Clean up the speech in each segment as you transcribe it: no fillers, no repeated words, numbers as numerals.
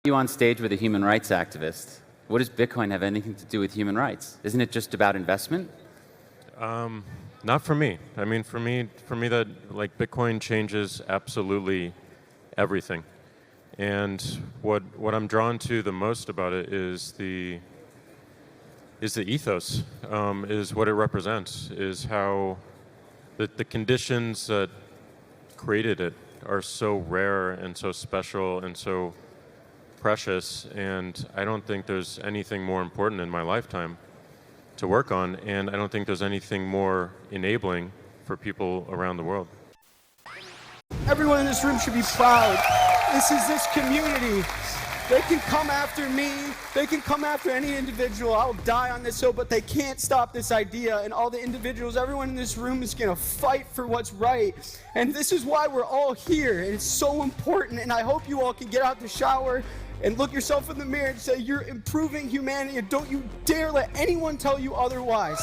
You on stage with a human rights activist. What does Bitcoin have anything to do with human rights? Isn't it just about investment? Not for me. I mean, for me, that like Bitcoin changes absolutely everything. And what I'm drawn to the most about it is the ethos, is what it represents, is how the conditions that created it are so rare and so special and so precious, and I don't think there's anything more important in my lifetime to work on, and I don't think there's anything more enabling for people around the world. Everyone in this room should be proud. This is this community. They can come after me, they can come after any individual, I'll die on this hill, but they can't stop this idea, and all the individuals, everyone in this room is gonna fight for what's right, and this is why we're all here, and it's so important, and I hope you all can get out the shower and look yourself in the mirror and say, you're improving humanity, and don't you dare let anyone tell you otherwise.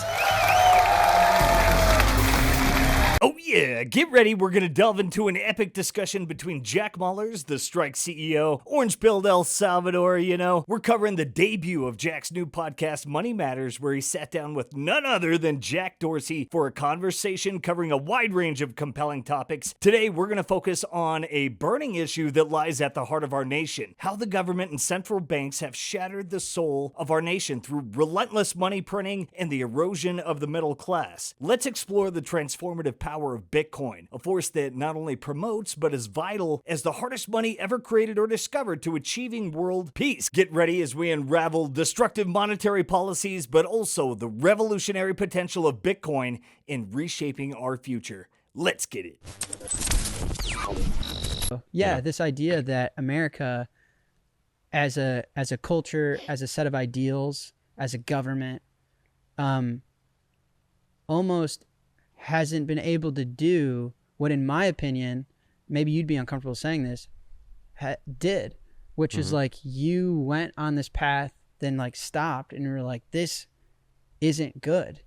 Oh yeah, get ready, we're gonna delve into an epic discussion between Jack Mallers, the Strike CEO, orange-pilled El Salvador, We're covering the debut of Jack's new podcast, Money Matters, where he sat down with none other than Jack Dorsey for a conversation covering a wide range of compelling topics. Today, we're gonna focus on a burning issue that lies at the heart of our nation, how the government and central banks have shattered the soul of our nation through relentless money printing and the erosion of the middle class. Let's explore the transformative power of Bitcoin, a force that not only promotes but is vital as the hardest money ever created or discovered to achieving world peace. Get ready as we unravel destructive monetary policies, but also the revolutionary potential of Bitcoin in reshaping our future. Let's get it. Yeah, this idea that America as a culture, as a set of ideals, as a government, almost hasn't been able to do what, in my opinion, maybe you'd be uncomfortable saying this, did, which is like you went on this path, then like stopped and you were like, this isn't good.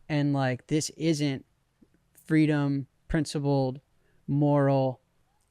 And like, this isn't freedom, principled, moral,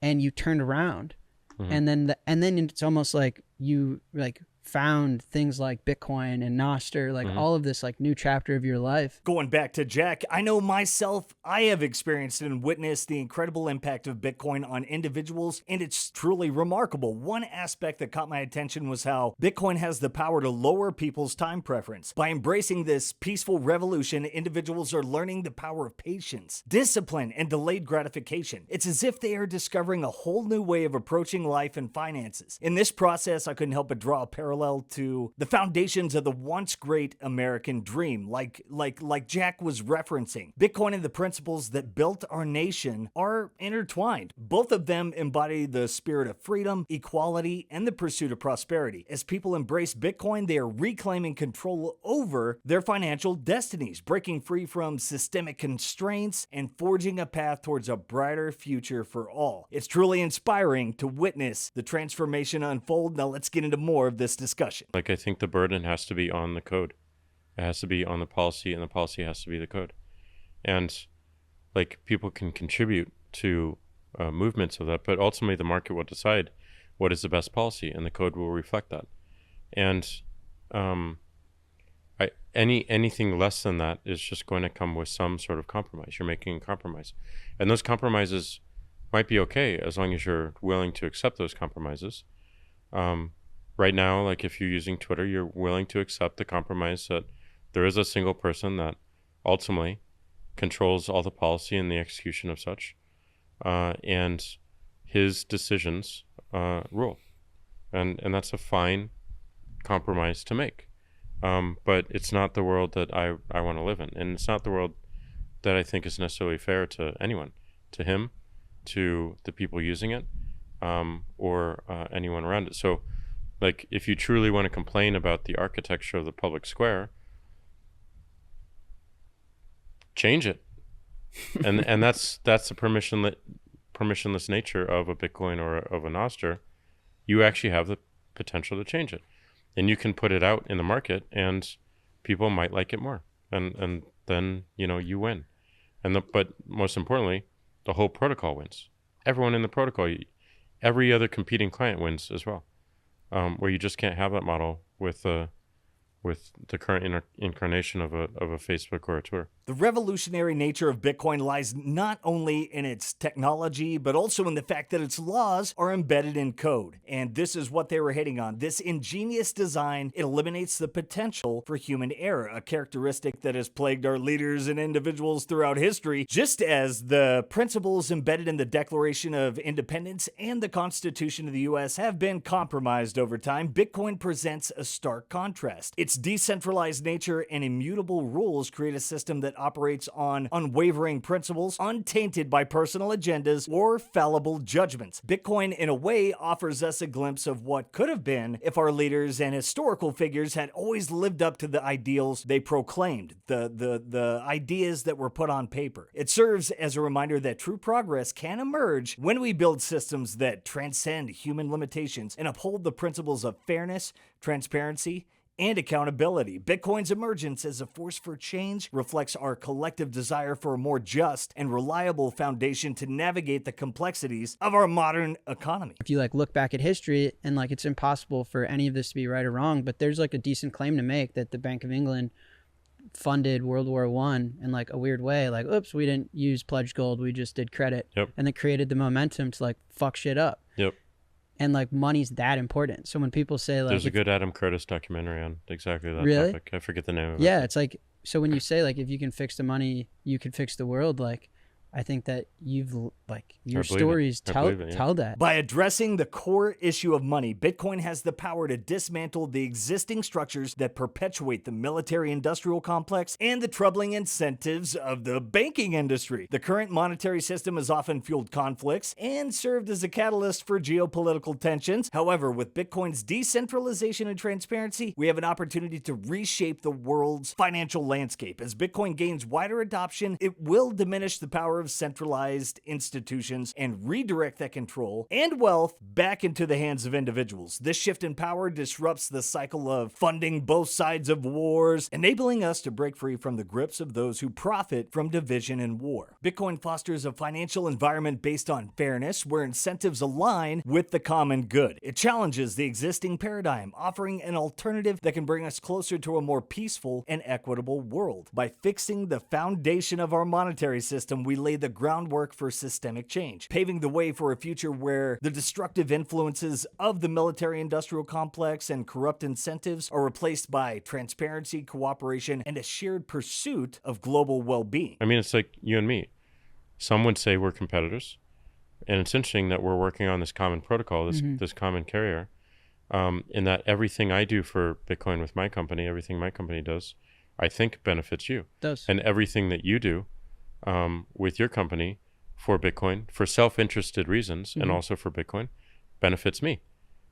and you turned around. And then it's almost like you like found things like Bitcoin and Nostr, like all of this like new chapter of your life. Going back to Jack, I know myself, I have experienced and witnessed the incredible impact of Bitcoin on individuals, and it's truly remarkable. One aspect that caught my attention was how Bitcoin has the power to lower people's time preference. By embracing this peaceful revolution, individuals are learning the power of patience, discipline, and delayed gratification. It's as if they are discovering a whole new way of approaching life and finances. In this process, I couldn't help but draw a parallel to the foundations of the once great American dream, like Jack was referencing. Bitcoin and the principles that built our nation are intertwined. Both of them embody the spirit of freedom, equality, and the pursuit of prosperity. As people embrace Bitcoin, they are reclaiming control over their financial destinies, breaking free from systemic constraints and forging a path towards a brighter future for all. It's truly inspiring to witness the transformation unfold. Now let's get into more of this discussion. Like, I think the burden has to be on the code. It has to be on the policy, and the policy has to be the code. And like, people can contribute to movements of that, but ultimately the market will decide what is the best policy, and the code will reflect that. And anything less than that is just going to come with some sort of compromise. You're making a compromise, and those compromises might be okay as long as you're willing to accept those compromises. Right now, like if you're using Twitter, you're willing to accept the compromise that there is a single person that ultimately controls all the policy and the execution of such, and his decisions rule. And that's a fine compromise to make. But it's not the world that I want to live in. And it's not the world that I think is necessarily fair to anyone, to him, to the people using it, or anyone around it. So, like, if you truly want to complain about the architecture of the public square, change it. and that's the permissionless nature of a Bitcoin or of a Nostr. You actually have the potential to change it. And you can put it out in the market and people might like it more. And then, you win. But most importantly, the whole protocol wins. Everyone in the protocol, every other competing client wins as well. where you just can't have that model with the current incarnation of a Facebook or a Twitter. The revolutionary nature of Bitcoin lies not only in its technology, but also in the fact that its laws are embedded in code. And this is what they were hitting on. This ingenious design, it eliminates the potential for human error, a characteristic that has plagued our leaders and individuals throughout history, just as the principles embedded in the Declaration of Independence and the Constitution of the U.S. have been compromised over time. Bitcoin presents a stark contrast. Its decentralized nature and immutable rules create a system that operates on unwavering principles, untainted by personal agendas or fallible judgments. Bitcoin, in a way, offers us a glimpse of what could have been if our leaders and historical figures had always lived up to the ideals they proclaimed, the ideas that were put on paper. It serves as a reminder that true progress can emerge when we build systems that transcend human limitations and uphold the principles of fairness, transparency, and accountability. Bitcoin's emergence as a force for change reflects our collective desire for a more just and reliable foundation to navigate the complexities of our modern economy. If you like look back at history, and like it's impossible for any of this to be right or wrong, but there's like a decent claim to make that the Bank of England funded World War I in like a weird way. Like, oops, we didn't use pledged gold, we just did credit. Yep. And it created the momentum to like fuck shit up. Yep. And like money's that important. So when people say like, there's a good Adam Curtis documentary on exactly that Really? topic. I forget the name of it. yeah, it's like, so when you say like, if you can fix the money, you can fix the world. Like, I think that you've like your believe it. stories I tell believe it, yeah. tell that. By addressing the core issue of money, Bitcoin has the power to dismantle the existing structures that perpetuate the military-industrial complex and the troubling incentives of the banking industry. The current monetary system has often fueled conflicts and served as a catalyst for geopolitical tensions. However, with Bitcoin's decentralization and transparency, we have an opportunity to reshape the world's financial landscape. As Bitcoin gains wider adoption, it will diminish the power of centralized institutions and redirect that control and wealth back into the hands of individuals. This shift in power disrupts the cycle of funding both sides of wars, enabling us to break free from the grips of those who profit from division and war. Bitcoin fosters a financial environment based on fairness, where incentives align with the common good. It challenges the existing paradigm, offering an alternative that can bring us closer to a more peaceful and equitable world. By fixing the foundation of our monetary system, we lay the groundwork for systemic change, paving the way for a future where the destructive influences of the military-industrial complex and corrupt incentives are replaced by transparency, cooperation, and a shared pursuit of global well-being. I mean, it's like you and me. Some would say we're competitors, and it's interesting that we're working on this common protocol, this common carrier, in that everything I do for Bitcoin with my company, everything my company does, I think benefits you. Does. And everything that you do with your company for Bitcoin, for self-interested reasons, and also for Bitcoin, benefits me.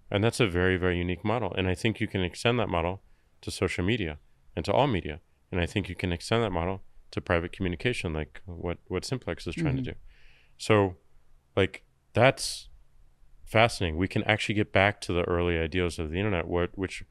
And that's a very, very unique model. And I think you can extend that model to social media and to all media. And I think you can extend that model to private communication, like what Simplex is trying to do. So, like, that's fascinating. We can actually get back to the early ideals of the internet, which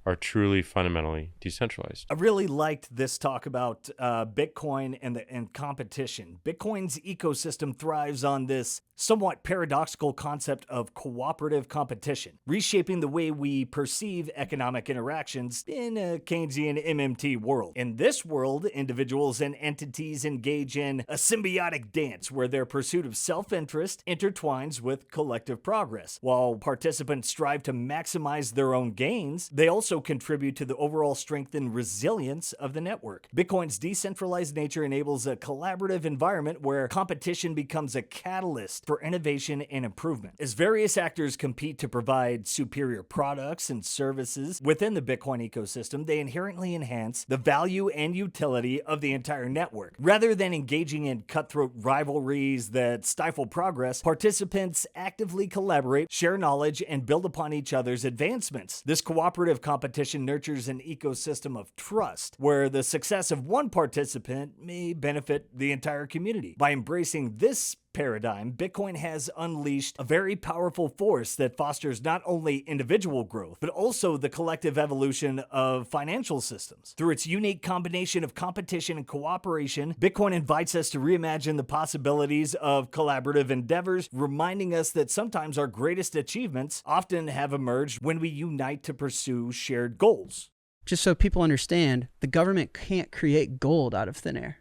are truly fundamentally decentralized. I really liked this talk about Bitcoin and competition. Bitcoin's ecosystem thrives on this somewhat paradoxical concept of cooperative competition, reshaping the way we perceive economic interactions in a Keynesian MMT world. In this world, individuals and entities engage in a symbiotic dance where their pursuit of self-interest intertwines with collective progress. While participants strive to maximize their own gains, they also contribute to the overall strength and resilience of the network. Bitcoin's decentralized nature enables a collaborative environment where competition becomes a catalyst for innovation and improvement. As various actors compete to provide superior products and services within the Bitcoin ecosystem, they inherently enhance the value and utility of the entire network. Rather than engaging in cutthroat rivalries that stifle progress, participants actively collaborate, share knowledge, and build upon each other's advancements. This cooperative competition nurtures an ecosystem of trust, where the success of one participant may benefit the entire community. By embracing this paradigm, Bitcoin has unleashed a very powerful force that fosters not only individual growth, but also the collective evolution of financial systems. Through its unique combination of competition and cooperation, Bitcoin invites us to reimagine the possibilities of collaborative endeavors, reminding us that sometimes our greatest achievements often have emerged when we unite to pursue shared goals. Just so people understand, the government can't create gold out of thin air.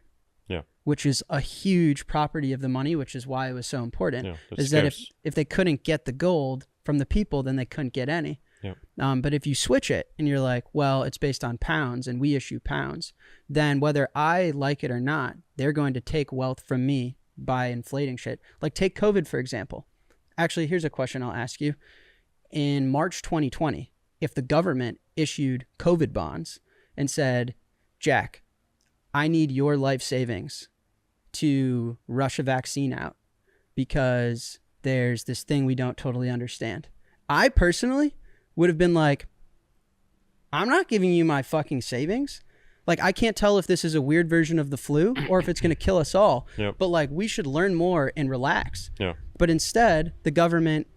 Yeah. Which is a huge property of the money, which is why it was so important. Yeah, is that if they couldn't get the gold from the people, then they couldn't get any. Yeah. But if you switch it and you're like, well, it's based on pounds and we issue pounds, then whether I like it or not, they're going to take wealth from me by inflating shit. Like take COVID, for example. Actually, here's a question I'll ask you. In March 2020, if the government issued COVID bonds and said, Jack, I need your life savings to rush a vaccine out because there's this thing we don't totally understand. I personally would have been like, I'm not giving you my fucking savings. Like, I can't tell if this is a weird version of the flu or if it's going to kill us all. Yep. But like, we should learn more and relax. Yeah. But instead, the government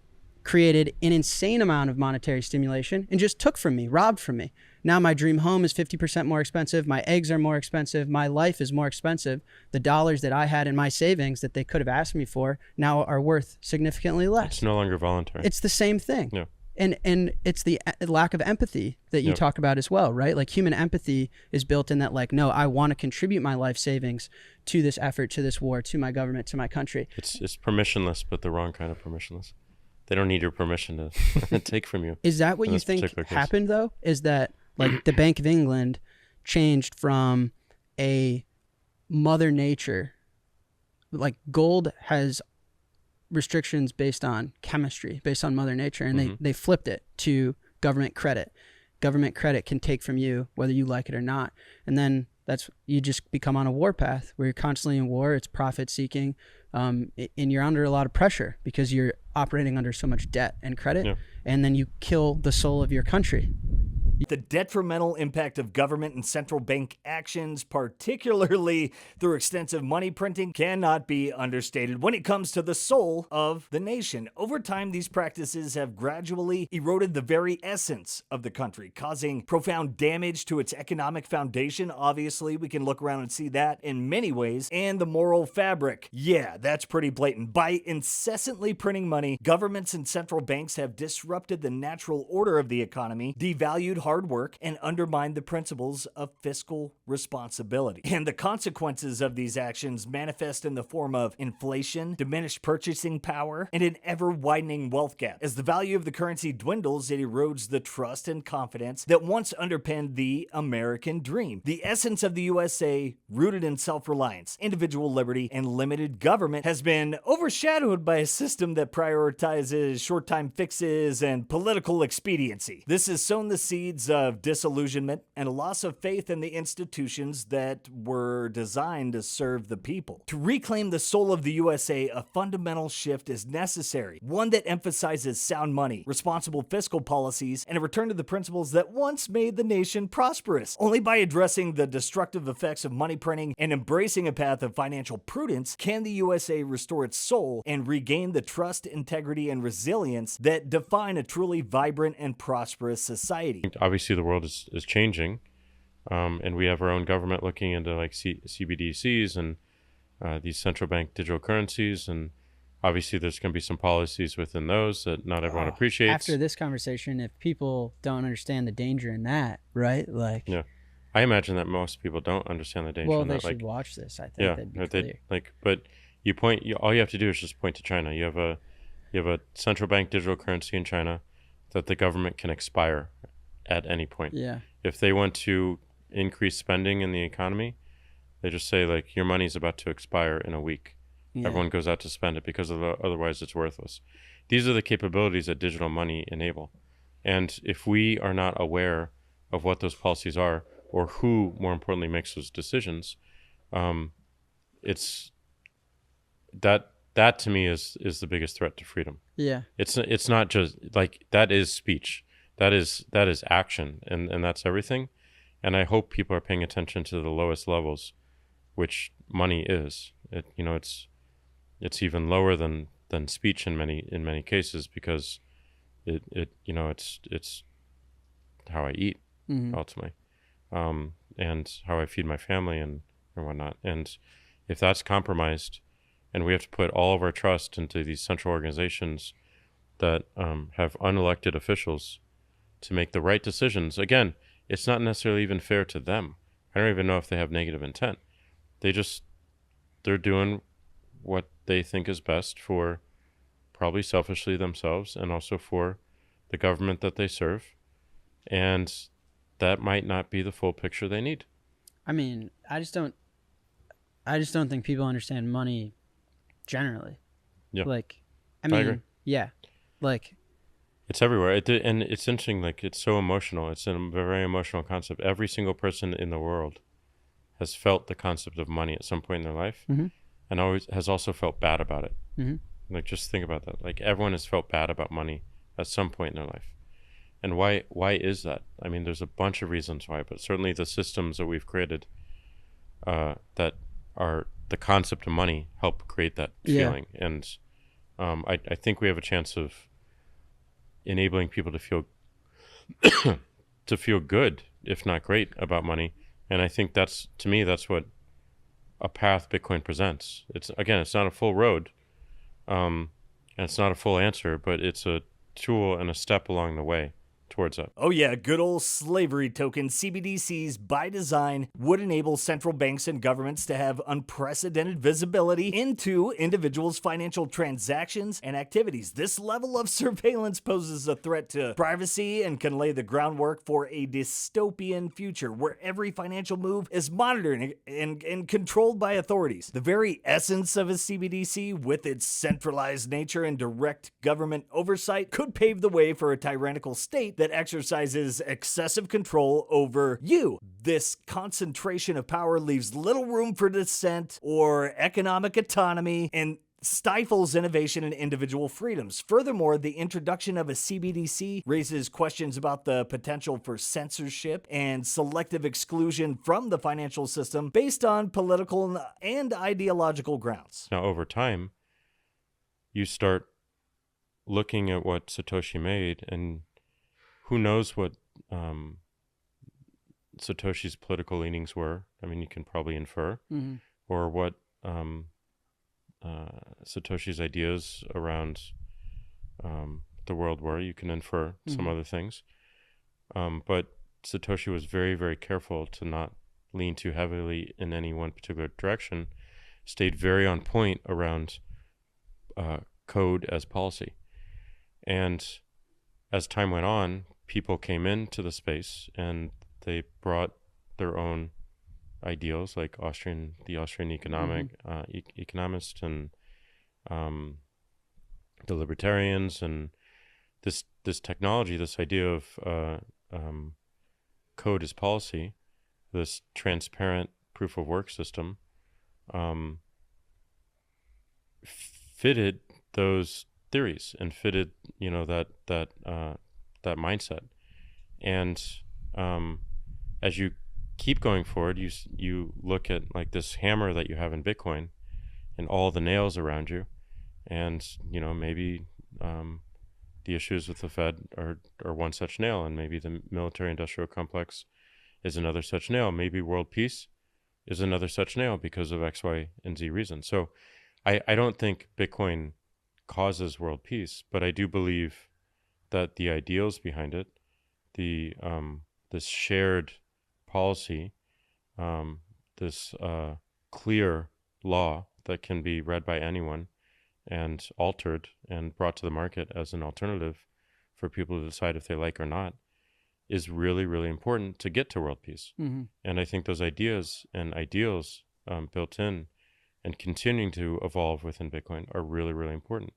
created an insane amount of monetary stimulation and just took from me, robbed from me. Now my dream home is 50% more expensive. My eggs are more expensive. My life is more expensive. The dollars that I had in my savings that they could have asked me for now are worth significantly less. It's no longer voluntary. It's the same thing. Yeah. And it's the lack of empathy that you talk about as well, right? Like human empathy is built in that, like, no, I want to contribute my life savings to this effort, to this war, to my government, to my country. It's permissionless, but the wrong kind of permissionless. They don't need your permission to take from you. Is that what you think happened, though? Is that like the Bank of England changed from a Mother Nature, like gold has restrictions based on chemistry, based on Mother Nature, and they flipped it to government credit. Government credit can take from you whether you like it or not. And then you just become on a war path where you're constantly in war. It's profit seeking. And you're under a lot of pressure because you're operating under so much debt and credit. Yeah. And then you kill the soul of your country. The detrimental impact of government and central bank actions, particularly through extensive money printing, cannot be understated when it comes to the soul of the nation. Over time, these practices have gradually eroded the very essence of the country, causing profound damage to its economic foundation. Obviously, we can look around and see that in many ways, and the moral fabric. Yeah, that's pretty blatant. By incessantly printing money, governments and central banks have disrupted the natural order of the economy, devalued hard work, and undermine the principles of fiscal responsibility. And the consequences of these actions manifest in the form of inflation, diminished purchasing power, and an ever-widening wealth gap. As the value of the currency dwindles, it erodes the trust and confidence that once underpinned the American dream. The essence of the USA, rooted in self-reliance, individual liberty, and limited government, has been overshadowed by a system that prioritizes short-time fixes and political expediency. This has sown the seeds of disillusionment and a loss of faith in the institutions that were designed to serve the people. To reclaim the soul of the USA, a fundamental shift is necessary, one that emphasizes sound money, responsible fiscal policies, and a return to the principles that once made the nation prosperous. Only by addressing the destructive effects of money printing and embracing a path of financial prudence can the USA restore its soul and regain the trust, integrity, and resilience that define a truly vibrant and prosperous society. Obviously, the world is changing, and we have our own government looking into like CBDCs and these central bank digital currencies, and obviously there's going to be some policies within those that not everyone appreciates. After this conversation, if people don't understand the danger in that, right? Like, yeah, I imagine that most people don't understand the danger. Well, in they that. should watch this. I think that'd be clear. But all you have to do is just point to China. You have a central bank digital currency in China that the government can expire at any point. Yeah. If they want to increase spending in the economy, they just say like your money's about to expire in a week. Yeah. Everyone goes out to spend it because otherwise it's worthless. These are the capabilities that digital money enable. And if we are not aware of what those policies are or who, more importantly, makes those decisions, it's that to me is the biggest threat to freedom. Yeah. It's not just like that is speech. That is action, and that's everything. And I hope people are paying attention to the lowest levels, which money is. It's even lower than speech in many cases, because it's how I eat ultimately, and how I feed my family and whatnot. And if that's compromised, and we have to put all of our trust into these central organizations that have unelected officials to make the right decisions, again, it's not necessarily even fair to them. I don't even know if they have negative intent. They're doing what they think is best for, probably selfishly themselves, and also for the government that they serve. And that might not be the full picture they need. I mean, I just don't think people understand money generally. Yeah. Like, I agree. Yeah. Like, it's everywhere. And it's interesting, like, it's so emotional. It's a very emotional concept. Every single person in the world has felt the concept of money at some point in their life, and always has also felt bad about it. Like, just think about that. Like, everyone has felt bad about money at some point in their life. And why is that? I mean, there's a bunch of reasons why, but certainly the systems that we've created that are the concept of money help create that feeling. And I think we have a chance of enabling people to feel to feel good, if not great, about money. And I think that's what a path Bitcoin presents. It's not a full road, and it's not a full answer, but it's a tool and a step along the way towards that. Oh yeah, good old slavery token CBDCs by design would enable central banks and governments to have unprecedented visibility into individuals' financial transactions and activities. This level of surveillance poses a threat to privacy and can lay the groundwork for a dystopian future where every financial move is monitored and controlled by authorities. The very essence of a CBDC, with its centralized nature and direct government oversight, could pave the way for a tyrannical state that exercises excessive control over you. This concentration of power leaves little room for dissent or economic autonomy and stifles innovation and individual freedoms. Furthermore, the introduction of a CBDC raises questions about the potential for censorship and selective exclusion from the financial system based on political and ideological grounds. Now, over time, you start looking at what Satoshi made, and who knows what Satoshi's political leanings were. I mean, you can probably infer, or what Satoshi's ideas around the world were. You can infer some other things. But Satoshi was very, very careful to not lean too heavily in any one particular direction, stayed very on point around code as policy. And as time went on, people came into the space and they brought their own ideals, like the Austrian economist and the libertarians, and this technology, this idea of code as policy, this transparent proof of work system, fitted those theories and fitted that mindset. And as you keep going forward, you look at like this hammer that you have in Bitcoin and all the nails around you, and maybe the issues with the Fed are one such nail, and maybe the military-industrial complex is another such nail. Maybe world peace is another such nail because of X, Y, and Z reasons. So I don't think Bitcoin causes world peace, but I do believe that the ideals behind it, this shared policy, this clear law that can be read by anyone and altered and brought to the market as an alternative for people to decide if they like or not, is really, really important to get to world peace. And I think those ideas and ideals built in and continuing to evolve within Bitcoin are really, really important.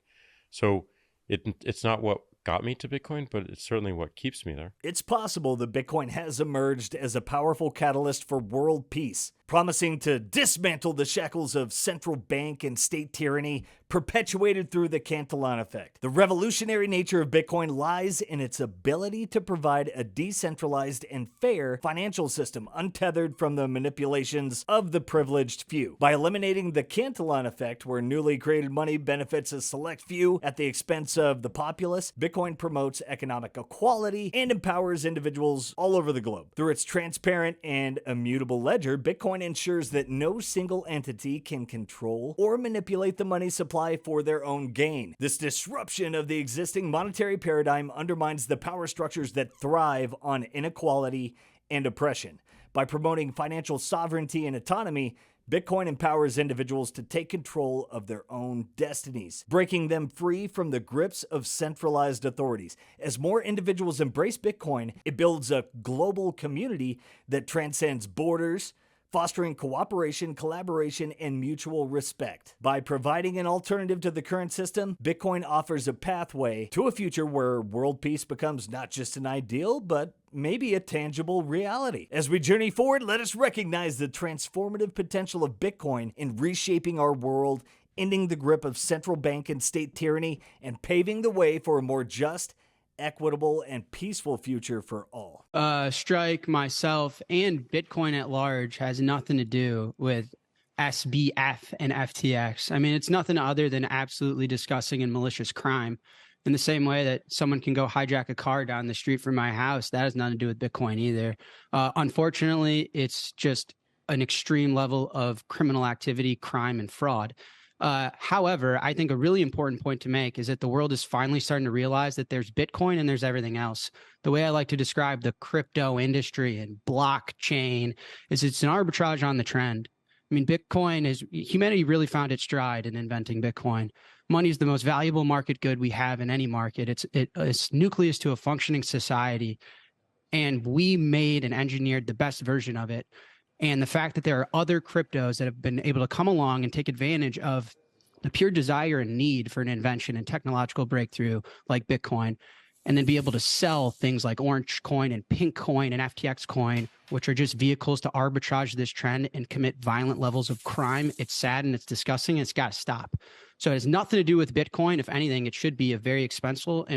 So it's not what got me to Bitcoin, but it's certainly what keeps me there. It's possible that Bitcoin has emerged as a powerful catalyst for world peace, promising to dismantle the shackles of central bank and state tyranny perpetuated through the Cantillon effect. The revolutionary nature of Bitcoin lies in its ability to provide a decentralized and fair financial system untethered from the manipulations of the privileged few. By eliminating the Cantillon effect, where newly created money benefits a select few at the expense of the populace, Bitcoin promotes economic equality and empowers individuals all over the globe. Through its transparent and immutable ledger, Bitcoin ensures that no single entity can control or manipulate the money supply for their own gain. This disruption of the existing monetary paradigm undermines the power structures that thrive on inequality and oppression. By promoting financial sovereignty and autonomy, Bitcoin empowers individuals to take control of their own destinies, breaking them free from the grips of centralized authorities. As more individuals embrace Bitcoin, it builds a global community that transcends borders, fostering cooperation, collaboration, and mutual respect. By providing an alternative to the current system, Bitcoin offers a pathway to a future where world peace becomes not just an ideal, but maybe a tangible reality. As we journey forward, let us recognize the transformative potential of Bitcoin in reshaping our world, ending the grip of central bank and state tyranny, and paving the way for a more just, equitable, and peaceful future for all. Strike, myself, and Bitcoin at large has nothing to do with SBF and FTX. I mean, it's nothing other than absolutely disgusting and malicious crime. In the same way that someone can go hijack a car down the street from my house, that has nothing to do with Bitcoin either. Unfortunately, it's just an extreme level of criminal activity, crime, and fraud. However, I think a really important point to make is that the world is finally starting to realize that there's Bitcoin and there's everything else. The way I like to describe the crypto industry and blockchain is it's an arbitrage on the trend. I mean, humanity really found its stride in inventing Bitcoin. Money is the most valuable market good we have in any market. It's nucleus to a functioning society. And we made and engineered the best version of it. And the fact that there are other cryptos that have been able to come along and take advantage of the pure desire and need for an invention and technological breakthrough like Bitcoin, and then be able to sell things like Orange Coin and Pink Coin and FTX Coin, which are just vehicles to arbitrage this trend and commit violent levels of crime. It's sad and it's disgusting, and it's got to stop. So it has nothing to do with Bitcoin. If anything, it should be a very expensive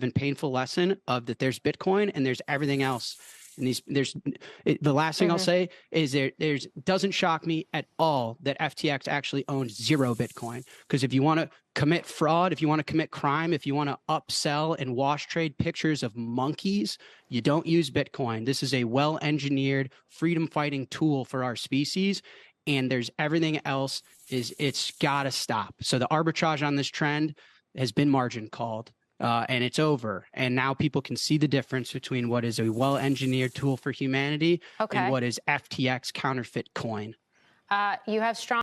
and painful lesson of that there's Bitcoin and there's everything else. And the last thing I'll say is there's doesn't shock me at all that FTX actually owns 0 Bitcoin. Because if you want to commit fraud, if you want to commit crime, if you want to upsell and wash trade pictures of monkeys, you don't use Bitcoin. This is a well-engineered freedom fighting tool for our species. And there's everything else it's got to stop. So the arbitrage on this trend has been margin called. And it's over. And now people can see the difference between what is a well-engineered tool for humanity and what is FTX counterfeit coin. You have strong...